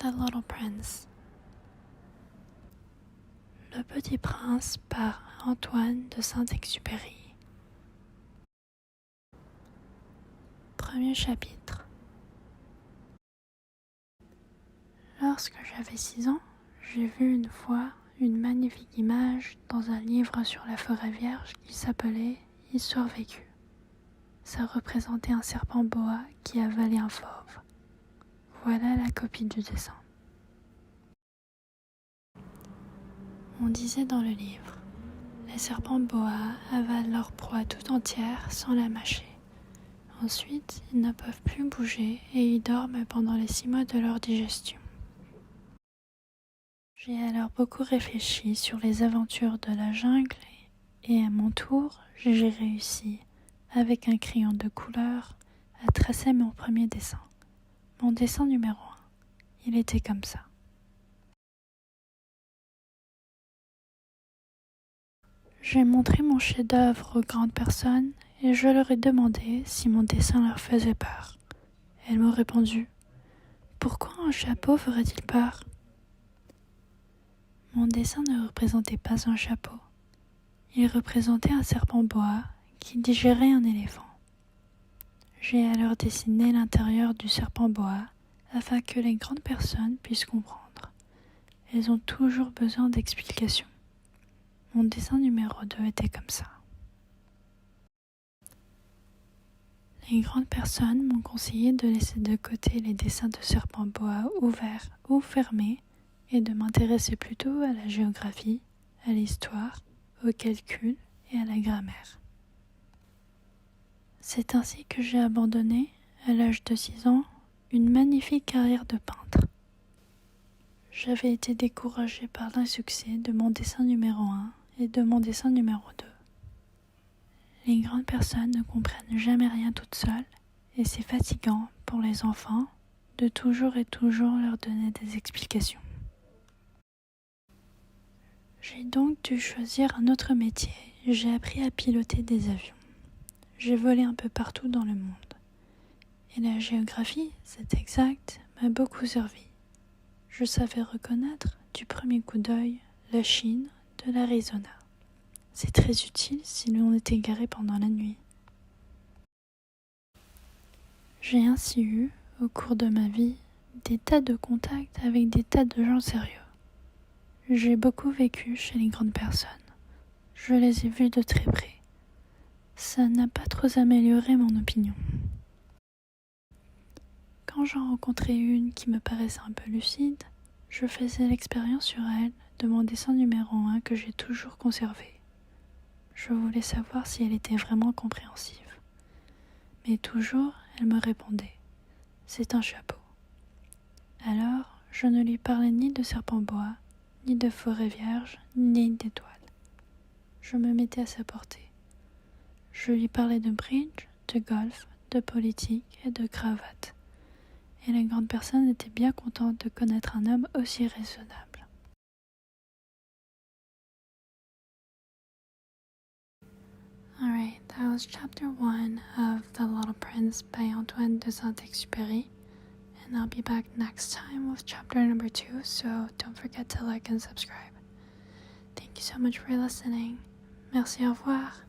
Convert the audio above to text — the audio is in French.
The Little Prince. Le Petit Prince par Antoine de Saint-Exupéry. Premier chapitre. Lorsque j'avais 6 ans, j'ai vu une fois une magnifique image dans un livre sur la forêt vierge qui s'appelait Histoire vécue. Ça représentait un serpent boa qui avalait un fauve. Voilà la copie du dessin. On disait dans le livre, les serpents boa avalent leur proie tout entière sans la mâcher. Ensuite, ils ne peuvent plus bouger et ils dorment pendant les 6 mois de leur digestion. J'ai alors beaucoup réfléchi sur les aventures de la jungle et à mon tour, j'ai réussi, avec un crayon de couleur, à tracer mon premier dessin. Mon dessin numéro 1. Il était comme ça. J'ai montré mon chef-d'œuvre aux grandes personnes et je leur ai demandé si mon dessin leur faisait peur. Elles m'ont répondu « Pourquoi un chapeau ferait-il peur ?» Mon dessin ne représentait pas un chapeau. Il représentait un serpent boa qui digérait un éléphant. J'ai alors dessiné l'intérieur du serpent boa afin que les grandes personnes puissent comprendre. Elles ont toujours besoin d'explications. Mon dessin numéro 2 était comme ça. Les grandes personnes m'ont conseillé de laisser de côté les dessins de serpents boa ouverts ou fermés et de m'intéresser plutôt à la géographie, à l'histoire, au calcul et à la grammaire. C'est ainsi que j'ai abandonné, à l'âge de 6 ans, une magnifique carrière de peintre. J'avais été découragée par l'insuccès de mon dessin numéro 1 et de mon dessin numéro 2. Les grandes personnes ne comprennent jamais rien toutes seules et c'est fatigant pour les enfants de toujours et toujours leur donner des explications. J'ai donc dû choisir un autre métier. J'ai appris à piloter des avions. J'ai volé un peu partout dans le monde. Et la géographie, c'est exact, m'a beaucoup servi. Je savais reconnaître du premier coup d'œil la Chine de l'Arizona. C'est très utile si l'on est égaré pendant la nuit. J'ai ainsi eu, au cours de ma vie, des tas de contacts avec des tas de gens sérieux. J'ai beaucoup vécu chez les grandes personnes. Je les ai vus de très près. Ça n'a pas trop amélioré mon opinion. Quand j'en rencontrais une qui me paraissait un peu lucide, je faisais l'expérience sur elle de mon dessin numéro 1 que j'ai toujours conservé. Je voulais savoir si elle était vraiment compréhensive. Mais toujours, elle me répondait « C'est un chapeau ». Alors, je ne lui parlais ni de serpent boa, ni de forêt vierge, ni d'étoiles. Je me mettais à sa portée. Je lui parlais de bridge, de golf, de politique et de cravate. Et les grandes personnes étaient bien contentes de connaître un homme aussi raisonnable. Alright, that was chapter 1 of The Little Prince by Antoine de Saint-Exupéry. And I'll be back next time with chapter number 2, so don't forget to like and subscribe. Thank you so much for listening. Merci, au revoir.